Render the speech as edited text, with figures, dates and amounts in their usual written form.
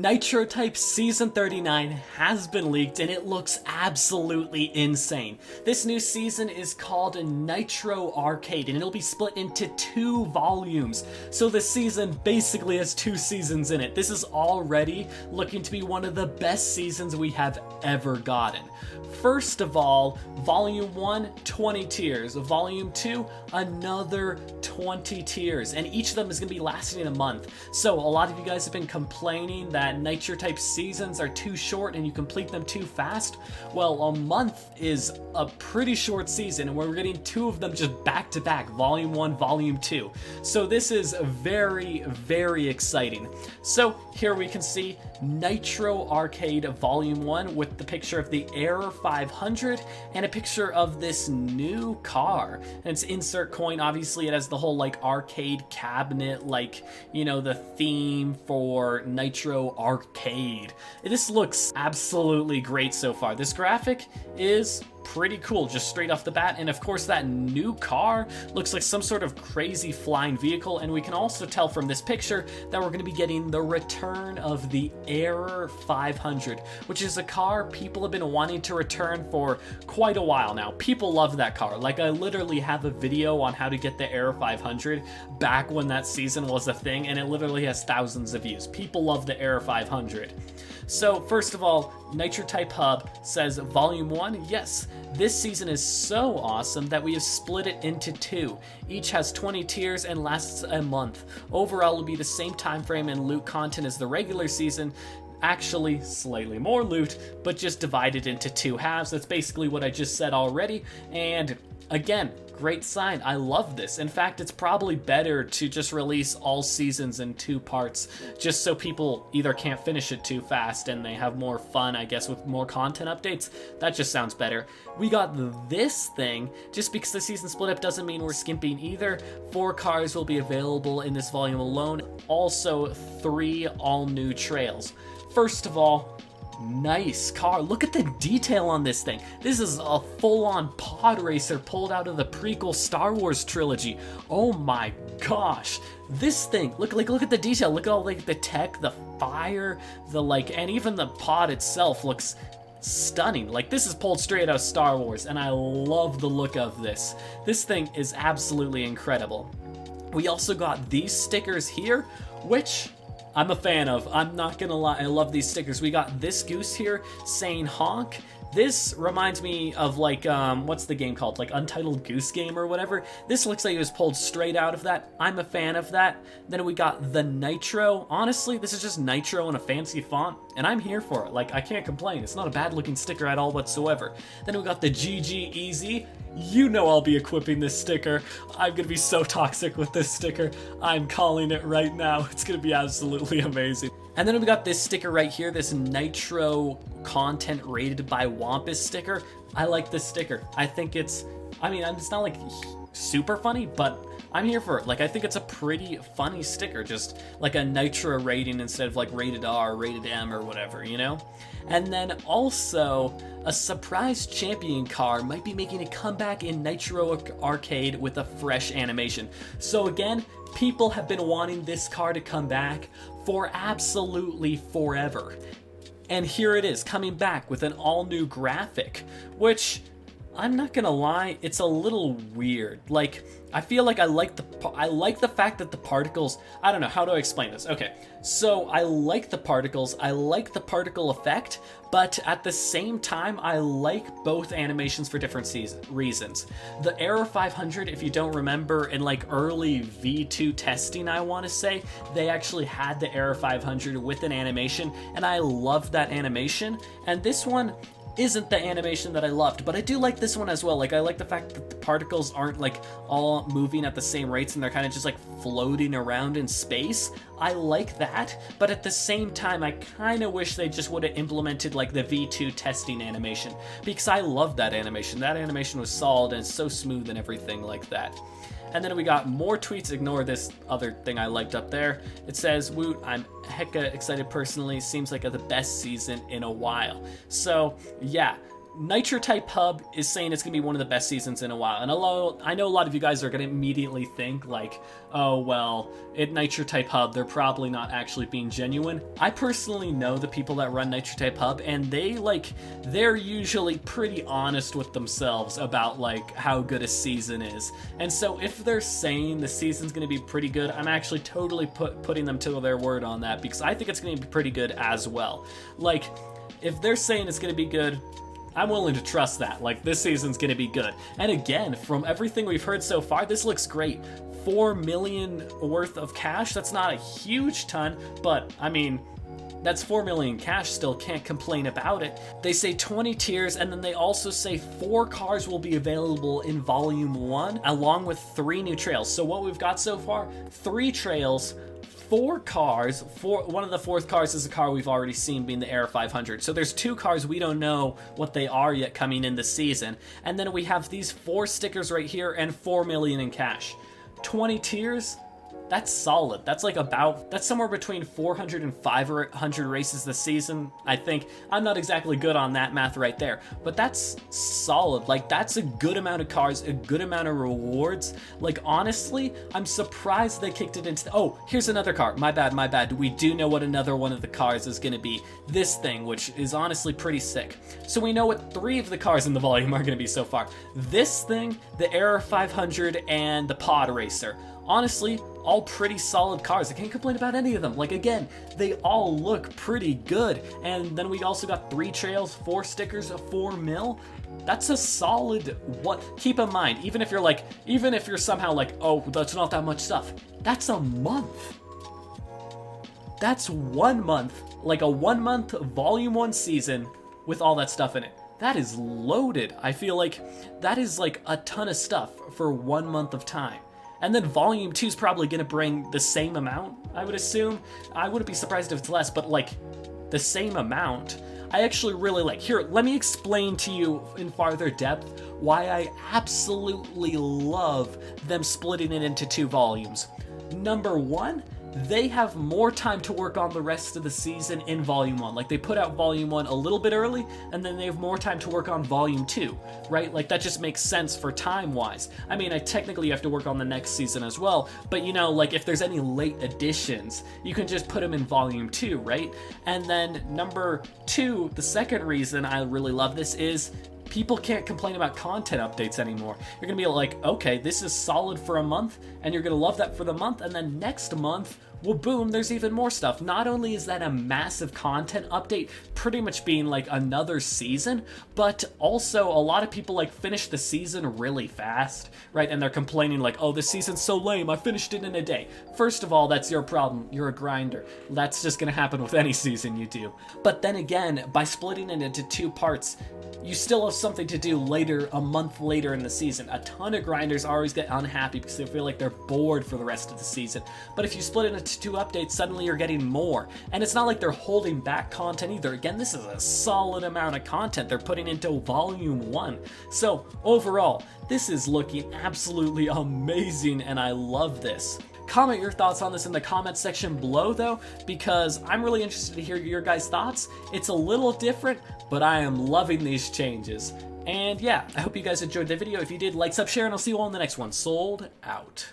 Nitrotype Season 39 has been leaked and it looks absolutely insane. This new season is called Nitro Arcade and it'll be split into 2 volumes. So this season basically has 2 seasons in it. This is already looking to be one of the best seasons we have ever gotten. First of all, Volume 1, 20 tiers. Volume 2, another 20 tiers. And each of them is going to be lasting a month. So a lot of you guys have been complaining that Nitro type seasons are too short and you complete them too fast. Well, a month is a pretty short season and we're getting 2 of them just back to back, Volume 1, Volume 2. So this is very, very exciting. So here we can see Nitro Arcade Volume 1 with the picture of the Error 500 and a picture of this new car. And it's insert coin. Obviously it has the whole like arcade cabinet, like, you know, the theme for Nitro Arcade. This looks absolutely great so far. This graphic is pretty cool just straight off the bat, and of course that new car looks like some sort of crazy flying vehicle, and we can also tell from this picture that we're going to be getting the return of the Error 500, which is a car people have been wanting to return for quite a while now. People love that car. Like, I literally have a video on how to get the Error 500 back when that season was a thing, and it literally has thousands of views. People love the Error 500. So first of all, Nitrotype Hub says Volume 1, yes, this season is so awesome that we have split it into 2. Each has 20 tiers and lasts a month. Overall, it'll be the same time frame and loot content as the regular season. Actually, slightly more loot, but just divided into 2 halves. That's basically what I just said already. And again, great sign. I love this. In fact, it's probably better to just release all seasons in 2 parts, just so people either can't finish it too fast and they have more fun, I guess, with more content updates. That just sounds better. We got this thing. Just because the season split up doesn't mean we're skimping either. 4 cars will be available in this volume alone. Also, 3 all-new trails. First of all, nice car. Look at the detail on this thing. This is a full-on pod racer pulled out of the prequel Star Wars trilogy. Oh my gosh. This thing, look at the detail. Look at all like the tech, the fire, the and even the pod itself looks stunning. Like, this is pulled straight out of Star Wars, and I love the look of this. This thing is absolutely incredible. We also got these stickers here, which I'm a fan of. I'm not gonna lie, I love these stickers. We got this goose here saying honk. This reminds me of what's the game called? Like Untitled Goose Game or whatever. This looks like it was pulled straight out of that. I'm a fan of that. Then we got the Nitro. Honestly, this is just Nitro in a fancy font, and I'm here for it. Like, I can't complain. It's not a bad looking sticker at all whatsoever. Then we got the GG Easy. You know I'll be equipping this sticker. I'm gonna be so toxic with this sticker. I'm calling it right now. It's gonna be absolutely amazing. And then we got this sticker right here, this Nitro content rated by Wampus sticker. I like this sticker. I think it's not like super funny, but I'm here for it. Like, I think it's a pretty funny sticker, just like a Nitro rating instead of like rated R, rated M or whatever, you know? And then also, a surprise champion car might be making a comeback in Nitro Arcade with a fresh animation. So again, people have been wanting this car to come back for absolutely forever. And here it is, coming back with an all-new graphic, which, I'm not gonna lie, it's a little weird. Like, I feel like I like the fact that the particles, I don't know, how do I explain this? Okay, so I like the particles, I like the particle effect, but at the same time, I like both animations for different reasons. The Error 500, if you don't remember, in like early V2 testing, I want to say, they actually had the Error 500 with an animation, and I loved that animation, and this one isn't the animation that I loved, but I do like this one as well. Like, I like the fact that the particles aren't like all moving at the same rates and they're kind of just like floating around in space. I like that, but at the same time, I kind of wish they just would have implemented like the V2 testing animation, because I love that animation. That animation was solid and so smooth and everything like that. And then we got more tweets. Ignore this other thing I liked up there. It says, Woot, I'm hecka excited personally. Seems like the best season in a while. So yeah, Nitrotype Hub is saying it's going to be one of the best seasons in a while. And I know a lot of you guys are going to immediately think like, oh, well, at Nitrotype Hub, they're probably not actually being genuine. I personally know the people that run Nitrotype Hub, and they're usually pretty honest with themselves about like how good a season is. And so if they're saying the season's going to be pretty good, I'm actually totally putting them to their word on that, because I think it's going to be pretty good as well. Like, if they're saying it's going to be good, I'm willing to trust that. Like, this season's gonna be good. And again, from everything we've heard so far, this looks great. 4 million worth of cash, that's not a huge ton, but I mean, that's 4 million cash, still can't complain about it. They say 20 tiers, and then they also say 4 cars will be available in Volume 1, along with 3 new trails. So what we've got so far, 3 trails, 4 cars. One of the 4th cars is a car we've already seen, being the Air 500. So there's 2 cars we don't know what they are yet coming in this season. And then we have these 4 stickers right here and 4 million in cash. 20 tiers? That's solid. That's somewhere between 400 and 500 races this season, I think. I'm not exactly good on that math right there, but that's solid. Like, that's a good amount of cars, a good amount of rewards. Like, honestly, I'm surprised they kicked it into... Oh, here's another car. My bad. We do know what another one of the cars is going to be. This thing, which is honestly pretty sick. So we know what 3 of the cars in the volume are going to be so far. This thing, the Air 500, and the Pod Racer. Honestly, all pretty solid cars. I can't complain about any of them. Like, again, they all look pretty good. And then we also got 3 trails, 4 stickers, 4 mil. That's a solid what. Keep in mind, even if you're somehow like, oh, that's not that much stuff. That's a month. That's 1 month, like a 1 month Volume 1 season with all that stuff in it. That is loaded. I feel like that is like a ton of stuff for 1 month of time. And then Volume 2 is probably going to bring the same amount, I would assume. I wouldn't be surprised if it's less, but like the same amount. I actually really like... Here, let me explain to you in farther depth why I absolutely love them splitting it into 2 volumes. Number 1, they have more time to work on the rest of the season in Volume 1. Like, they put out Volume 1 a little bit early, and then they have more time to work on Volume 2, right? Like, that just makes sense for time-wise. I mean, technically you have to work on the next season as well, but you know, like, if there's any late additions, you can just put them in Volume 2, right? And then number 2, the second reason I really love this is people can't complain about content updates anymore. You're gonna be like, okay, this is solid for a month, and you're gonna love that for the month, and then next month, well, boom, there's even more stuff. Not only is that a massive content update, pretty much being like another season, but also a lot of people like finish the season really fast, right? And they're complaining like, oh, this season's so lame, I finished it in a day. First of all, that's your problem. You're a grinder. That's just gonna happen with any season you do. But then again, by splitting it into 2 parts, you still have something to do later, a month later in the season. A ton of grinders always get unhappy because they feel like they're bored for the rest of the season. But if you split it into 2 updates, suddenly you're getting more. And it's not like they're holding back content either. Again, this is a solid amount of content they're putting into Volume 1. So overall, this is looking absolutely amazing, and I love this. Comment your thoughts on this in the comment section below though, because I'm really interested to hear your guys' thoughts. It's a little different, but I am loving these changes. And yeah, I hope you guys enjoyed the video. If you did, like, sub, share, and I'll see you all in the next one. Sold out.